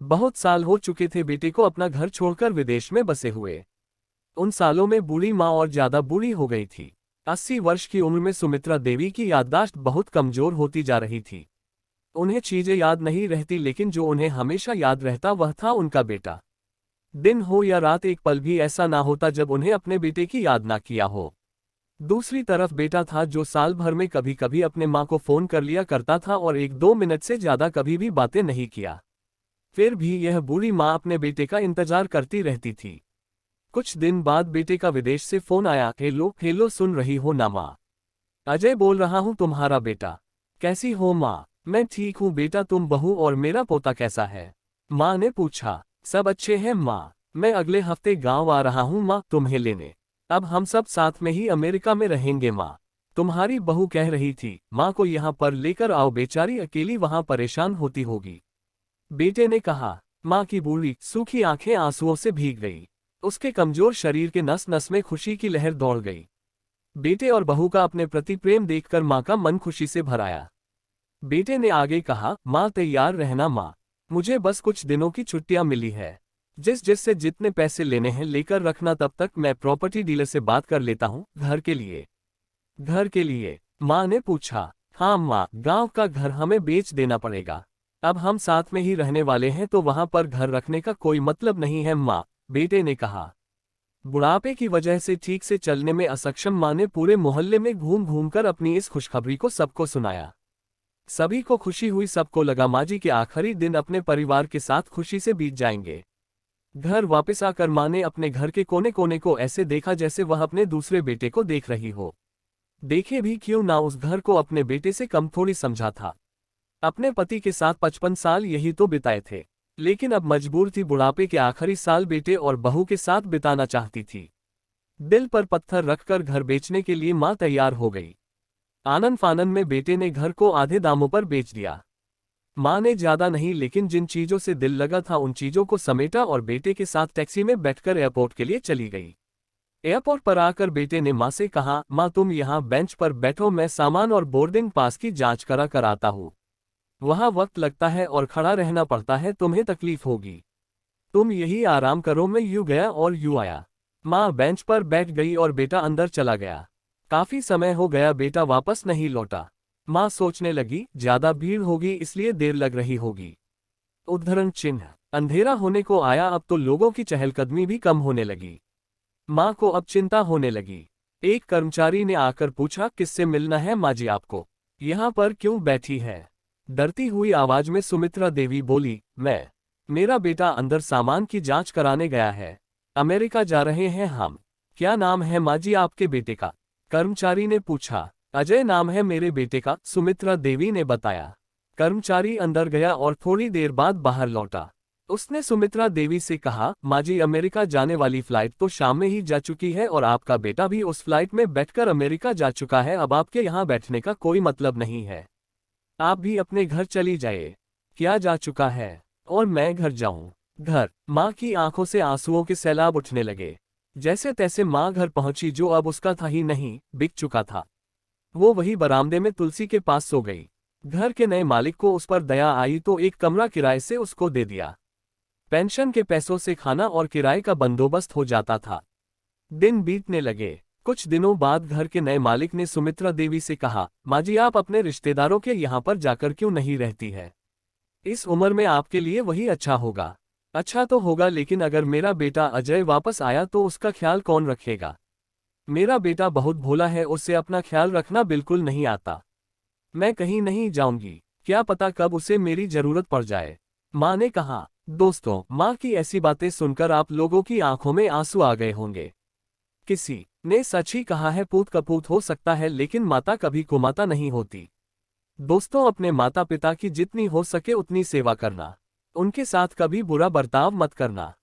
बहुत साल हो चुके थे बेटे को अपना घर छोड़कर विदेश में बसे हुए। उन सालों में बूढ़ी माँ और ज्यादा बूढ़ी हो गई थी। 80 वर्ष की उम्र में सुमित्रा देवी की याददाश्त बहुत कमजोर होती जा रही थी। उन्हें चीजें याद नहीं रहती, लेकिन जो उन्हें हमेशा याद रहता वह था उनका बेटा। दिन हो या रात, एक पल भी ऐसा ना होता जब उन्हें अपने बेटे की याद ना किया हो। दूसरी तरफ बेटा था जो साल भर में कभी कभी अपने माँ को फोन कर लिया करता था और 1-2 मिनट से ज्यादा कभी भी बातें नहीं किया। फिर भी यह बूढ़ी माँ अपने बेटे का इंतजार करती रहती थी। कुछ दिन बाद बेटे का विदेश से फोन आया। हेलो हेलो, सुन रही हो ना माँ? अजय बोल रहा हूँ, तुम्हारा बेटा। कैसी हो माँ? मैं ठीक हूँ बेटा, तुम बहू और मेरा पोता कैसा है? माँ ने पूछा। सब अच्छे हैं माँ, मैं अगले हफ्ते गांव आ रहा हूँ माँ तुम्हें लेने। अब हम सब साथ में ही अमेरिका में रहेंगे माँ। तुम्हारी बहू कह रही थी माँ को यहाँ पर लेकर आओ, बेचारी अकेली वहाँ परेशान होती होगी। बेटे ने कहा। माँ की बूढ़ी सूखी आंखें आंसुओं से भीग गई। उसके कमजोर शरीर के नस नस में खुशी की लहर दौड़ गई। बेटे और बहू का अपने प्रति प्रेम देखकर माँ का मन खुशी से भर आया। बेटे ने आगे कहा, माँ तैयार रहना माँ, मुझे बस कुछ दिनों की छुट्टियां मिली है। जिससे जितने पैसे लेने हैं लेकर रखना, तब तक मैं प्रॉपर्टी डीलर से बात कर लेता हूँ। घर के लिए? घर के लिए? माँ ने पूछा। हाँ माँ, गांव का घर हमें बेच देना पड़ेगा। अब हम साथ में ही रहने वाले हैं तो वहां पर घर रखने का कोई मतलब नहीं है माँ, बेटे ने कहा। बुढ़ापे की वजह से ठीक से चलने में असक्षम माँ ने पूरे मोहल्ले में घूम घूम कर अपनी इस खुशखबरी को सबको सुनाया। सभी को खुशी हुई, सबको लगा माँ जी के आखिरी दिन अपने परिवार के साथ खुशी से बीत जाएंगे। घर वापस आकर माँ ने अपने घर के कोने कोने को ऐसे देखा जैसे वह अपने दूसरे बेटे को देख रही हो। देखे भी क्यों ना, उस घर को अपने बेटे से कम थोड़ी समझा था। अपने पति के साथ 55 साल यही तो बिताए थे, लेकिन अब मजबूर थी बुढ़ापे के आखिरी साल बेटे और बहू के साथ बिताना चाहती थी। दिल पर पत्थर रखकर घर बेचने के लिए माँ तैयार हो गई। आनन फानन में बेटे ने घर को आधे दामों पर बेच दिया। माँ ने ज्यादा नहीं, लेकिन जिन चीजों से दिल लगा था उन चीजों को समेटा और बेटे के साथ टैक्सी में बैठकर एयरपोर्ट के लिए चली गई। एयरपोर्ट पर आकर बेटे ने माँ से कहा, माँ तुम यहाँ बेंच पर बैठो, मैं सामान और बोर्डिंग पास की जांच करा कर आता हूँ। वहाँ वक्त लगता है और खड़ा रहना पड़ता है, तुम्हें तकलीफ होगी। तुम यही आराम करो। मैं यूं गया और यूं आया। माँ बेंच पर बैठ गई और बेटा अंदर चला गया। काफी समय हो गया बेटा वापस नहीं लौटा। माँ सोचने लगी, ज्यादा भीड़ होगी इसलिए देर लग रही होगी। उद्धरण चिन्ह। अंधेरा होने को आया, अब तो लोगों की चहलकदमी भी कम होने लगी। माँ को अब चिंता होने लगी। एक कर्मचारी ने आकर पूछा, किससे मिलना है माँ जी आपको? यहाँ पर क्यों बैठी है? डरती हुई आवाज में सुमित्रा देवी बोली, मेरा बेटा अंदर सामान की जांच कराने गया है। अमेरिका जा रहे हैं हम। क्या नाम है माँ जी आपके बेटे का? कर्मचारी ने पूछा। अजय नाम है मेरे बेटे का, सुमित्रा देवी ने बताया। कर्मचारी अंदर गया और थोड़ी देर बाद बाहर लौटा। उसने सुमित्रा देवी से कहा, माँ जी अमेरिका जाने वाली फ्लाइट तो शाम में ही जा चुकी है और आपका बेटा भी उस फ्लाइट में बैठकर अमेरिका जा चुका है। अब आपके यहाँ बैठने का कोई मतलब नहीं है। आप भी अपने घर चली जाइए। क्या जा चुका है? और मैं घर जाऊं? घर? माँ की आंखों से आंसुओं के सैलाब उठने लगे। जैसे तैसे माँ घर पहुंची, जो अब उसका था ही नहीं, बिक चुका था। वो वही बरामदे में तुलसी के पास सो गई। घर के नए मालिक को उस पर दया आई तो एक कमरा किराए से उसको दे दिया। पेंशन के पैसों से खाना और किराए का बंदोबस्त हो जाता था। दिन बीतने लगे। कुछ दिनों बाद घर के नए मालिक ने सुमित्रा देवी से कहा, माँ जी आप अपने रिश्तेदारों के यहाँ पर जाकर क्यों नहीं रहती है? इस उम्र में आपके लिए वही अच्छा होगा। अच्छा तो होगा, लेकिन अगर मेरा बेटा अजय वापस आया तो उसका ख्याल कौन रखेगा? मेरा बेटा बहुत भोला है, उससे अपना ख्याल रखना बिल्कुल नहीं आता। मैं कहीं नहीं जाऊंगी, क्या पता कब उसे मेरी जरूरत पड़ जाए। माँ ने कहा। दोस्तों, माँ की ऐसी बातें सुनकर आप लोगों की आंखों में आंसू आ गए होंगे। किसी ने सच ही कहा है, पूत कपूत हो सकता है लेकिन माता कभी कुमाता नहीं होती। दोस्तों, अपने माता पिता की जितनी हो सके उतनी सेवा करना। उनके साथ कभी बुरा बर्ताव मत करना।